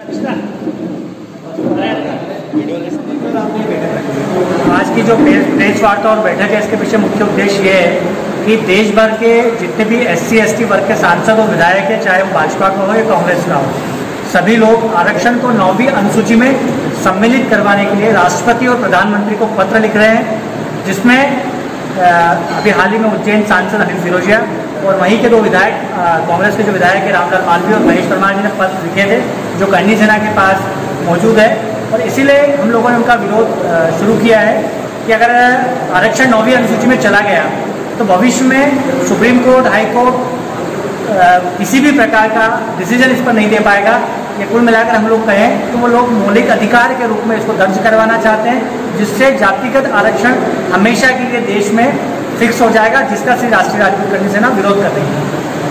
आज की जो प्रेस वार्ता और बैठक है, इसके पीछे मुख्य उद्देश्य ये है कि देश भर के जितने भी SC ST वर्ग के सांसद और विधायक हैं, चाहे वो भाजपा का हो या कांग्रेस का हो, सभी लोग आरक्षण को 9वीं अनुसूची में सम्मिलित करवाने के लिए राष्ट्रपति और प्रधानमंत्री को पत्र लिख रहे हैं, जिसमें अभी हाल ही में उज्जैन सांसद अनिल फिरोजिया और वहीं के 2 विधायक, कांग्रेस के जो विधायक है रामलाल मालवीय और महेश परमार जी ने पत्र लिखे थे, जो करणी सेना के पास मौजूद है। और इसीलिए हम लोगों ने उनका विरोध शुरू किया है कि अगर आरक्षण 9वीं अनुसूची में चला गया तो भविष्य में सुप्रीम कोर्ट, हाई कोर्ट किसी भी प्रकार का डिसीजन इस पर नहीं दे पाएगा। ये कुल मिलाकर हम लोग कहें तो वो लोग मौलिक अधिकार के रूप में इसको दर्ज करवाना चाहते हैं, जिससे जातिगत आरक्षण हमेशा के लिए देश में फिक्स हो जाएगा, जिसका श्री राष्ट्रीय राजपूत करणी सेना विरोध कर रही है।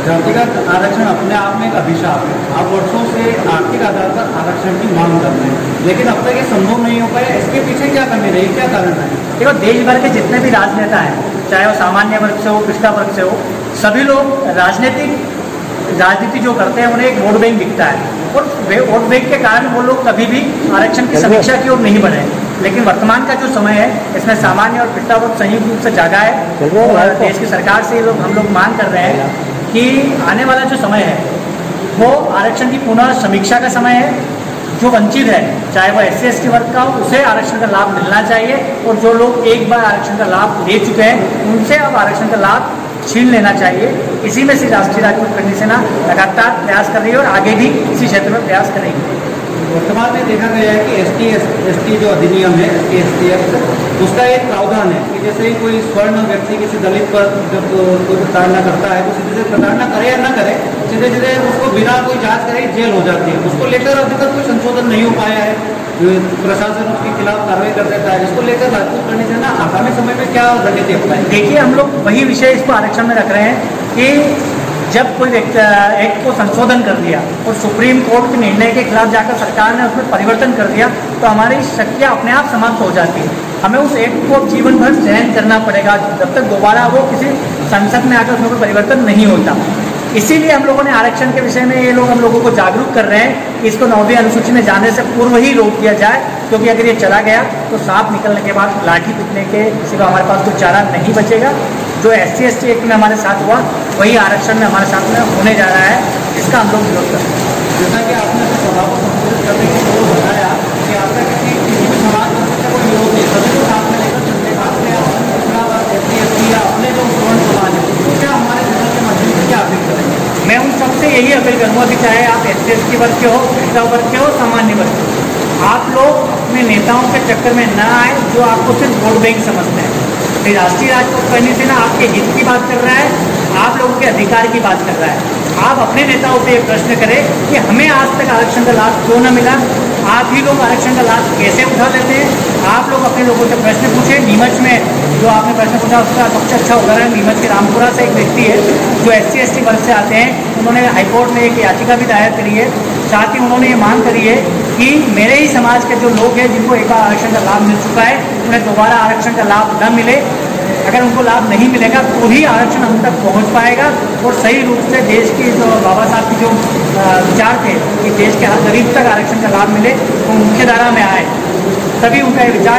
जातिगत आरक्षण अपने आप में एक अभिशाप है। आप वर्षों से आर्थिक आधार पर आरक्षण की मांग कर रहे हैं, लेकिन अब तक ये संभव नहीं हो पाया। इसके पीछे क्या कमी रही, क्या कारण है? देखो, देश भर के जितने भी राजनेता हैं, चाहे वो सामान्य वर्ग से हो, पिछड़ा वर्ग से हो, सभी लोग राजनीति जो करते हैं उन्हें एक वोट बैंक दिखता है, और वोट बैंक के कारण वो लोग कभी भी आरक्षण की समीक्षा की ओर नहीं बढ़े। लेकिन वर्तमान का जो समय है, इसमें सामान्य और पिछड़ा वर्ग संयुक्त रूप से जागा है और देश की सरकार से हम लोग मांग कर रहे हैं कि आने वाला जो समय है वो आरक्षण की पुनः समीक्षा का समय है। जो वंचित है, चाहे वो SC ST वर्ग का हो, उसे आरक्षण का लाभ मिलना चाहिए, और जो लोग एक बार आरक्षण का लाभ ले चुके हैं उनसे अब आरक्षण का लाभ छीन लेना चाहिए। इसी में से राष्ट्रीय राजपूत करणी सेना लगातार प्रयास कर रही है और आगे भी इसी क्षेत्र में प्रयास करेगी। वर्तमान में देखा गया है कि ST ST जो अधिनियम है, SC ST एक्ट, उसका एक प्रावधान है कि जैसे ही कोई स्वर्ण व्यक्ति किसी दलित पर जब कोई प्रताड़ना करता है तो सीधे प्रताड़ना करे या ना करे, सीधे सीधे उसको बिना कोई जांच करे जेल हो जाती है। उसको लेकर अभी तक कोई संशोधन नहीं हो पाया है, प्रशासन उसके खिलाफ कार्रवाई कर देता है। इसको लेकर राजपूत करणी सेना आगामी समय में क्या रणनीति अपनाएगी? देखिए, हम लोग वही विषय इसको आरक्षण में रख रहे हैं कि जब कोई एक्ट को संशोधन कर दिया और सुप्रीम कोर्ट के निर्णय के खिलाफ जाकर सरकार ने उसमें परिवर्तन कर दिया तो हमारी शक्तियाँ अपने आप समाप्त हो जाती है। हमें उस एक्ट को जीवन भर सहन करना पड़ेगा जब तक दोबारा वो किसी संसद में आकर उसमें कोई परिवर्तन नहीं होता। इसीलिए हम लोगों ने आरक्षण के विषय में ये लोग हम लोगों को जागरूक कर रहे हैं कि इसको 9वीं अनुसूची में जाने से पूर्व ही रोक दिया जाए, क्योंकि अगर ये चला गया तो सांप निकलने के बाद लाठी पीटने के सिवा हमारे पास कोई चारा नहीं बचेगा। जो SC ST एक्ट में हमारे साथ हुआ वही आरक्षण में हमारे साथ में होने जा रहा है, जिसका हम लोग विरोध करते हैं। जैसा कि आपने अपने स्वभाव को संशोधित करने की ओर बताया कि आपका किसी भी समाज का कोई विरोध नहीं, सभी को साथ में लेकर चलने का SC ST या अपने जो स्वर्ण समाज है उसको क्या हमारे चैनल के माध्यम से क्या अपील करेंगे? मैं उन सबसे यही अपील करूँगा कि चाहे आप SC ST वर्ग के हो, पिछड़ा वर्ग के हो, सामान्य वर्ग के हो, आप लोग अपने नेताओं के चक्कर में न आए जो आपको सिर्फ वोट बैंक समझते हैं। फिर राष्ट्रीय राजपूत करणी सेना आपके हित की बात कर रहा है, आप लोगों के अधिकार की बात कर रहा है। आप अपने नेताओं से ये प्रश्न करें कि हमें आज तक आरक्षण का लाभ क्यों न मिला, आप ही लोग आरक्षण का लाभ कैसे उठा लेते हैं। आप लोग अपने लोगों से प्रश्न पूछें। नीमच में जो आपने प्रश्न पूछा उसका सबसे अच्छा उदाहरण है, नीमच के रामपुरा से एक व्यक्ति है जो SC ST वर्ग से आते हैं। उन्होंने हाईकोर्ट में एक याचिका भी दायर करी है, साथ ही उन्होंने ये मांग करी है कि मेरे ही समाज के जो लोग हैं जिनको एक बार आरक्षण का लाभ मिल चुका है उन्हें दोबारा आरक्षण का लाभ न मिले। अगर उनको लाभ नहीं मिलेगा तो ही आरक्षण हम तक पहुंच पाएगा और सही रूप से देश की जो बाबा साहब की जो विचार थे कि देश के हर गरीब तक आरक्षण का लाभ मिले, वो मुख्य धारा में आए, तभी उनका ये विचार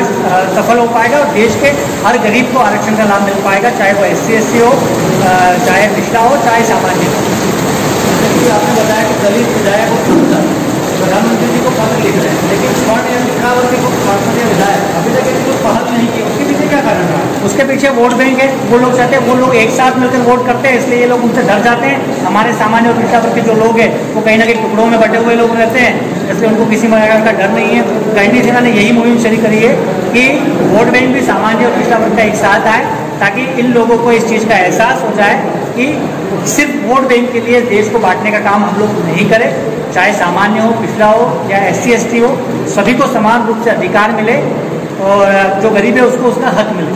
सफल हो पाएगा और देश के हर गरीब को आरक्षण का लाभ मिल पाएगा, चाहे वो SC ST हो, चाहे पिछड़ा हो, चाहे सामान्य हो। आपने बताया कि दलित विधायक और सांसद प्रधानमंत्री जी को पत्र लिख रहे हैं, लेकिन स्वर्ण या पिछड़ा वर्ग के सांसद या विधायक अभी तक इसको पहल नहीं की, उसके पीछे क्या कारण रहा? उसके पीछे वोट बैंक है। वो लोग चाहते हैं, वो लोग एक साथ मिलकर वोट करते हैं, इसलिए ये लोग उनसे डर जाते हैं। हमारे सामान्य और पिछड़ा वर्ग के जो लोग हैं वो कहीं ना कहीं टुकड़ों में बटे हुए लोग रहते हैं, इसलिए उनको किसी प्रकार का डर नहीं है। करणी सेना ने यही मुहिम शुरू करी है कि वोट बैंक भी सामान्य और पिछड़ा वर्ग का एक साथ आए, ताकि इन लोगों को इस चीज़ का एहसास हो जाए कि सिर्फ वोट बैंक के लिए देश को बांटने का काम हम लोग नहीं करें। चाहे सामान्य हो, पिछड़ा हो या SC ST हो, सभी को समान रूप से अधिकार मिले और जो गरीब है उसको उसका हक मिले।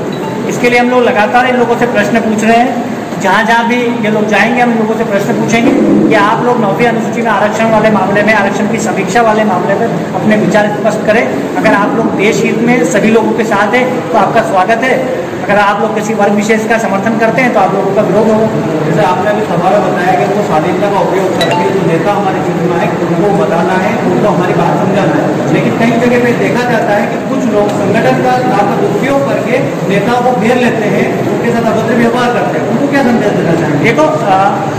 इसके लिए हम लोग लगातार इन लोगों से प्रश्न पूछ रहे हैं। जहाँ जहाँ भी ये लोग जाएंगे हम इन लोगों से प्रश्न पूछेंगे कि आप लोग 9वीं अनुसूची में आरक्षण वाले मामले में, आरक्षण की समीक्षा वाले मामले में अपने विचार स्पष्ट करें। अगर आप लोग देश हित में सभी लोगों के साथ हैं तो आपका स्वागत है। अगर आप लोग किसी वर्ग विशेष का समर्थन करते हैं तो आप लोगों का विरोध होगा। जैसे आपने अभी सभा में बताया कि उनको स्वाधीनता का उपयोग करके जो नेता हमारे चुनाव है उनको बताना है, उनको हमारी समझाना है। लेकिन कई जगह पे देखा जाता है कि कुछ लोग संगठन का लाभ का दुरुपयोग करके नेताओं को घेर लेते हैं, उनके साथ अभद्र व्यवहार करते हैं। उनको क्या संदेश देना चाहेंगे? देखो,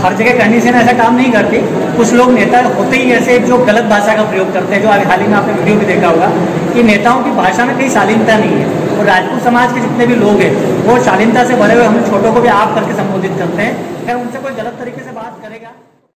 हर जगह कंडीशन ऐसा काम नहीं करती। कुछ लोग नेता होते ही ऐसे जो गलत भाषा का प्रयोग करते हैं, जो हाल ही में आपने वीडियो भी देखा होगा कि नेताओं की भाषा में कहीं शालीनता नहीं है। और राजपूत समाज के जितने भी लोग हैं वो शालीनता से भरे हुए हम छोटों को भी आप करके संबोधित करते हैं। खैर, उनसे कोई गलत तरीके से बात करेगा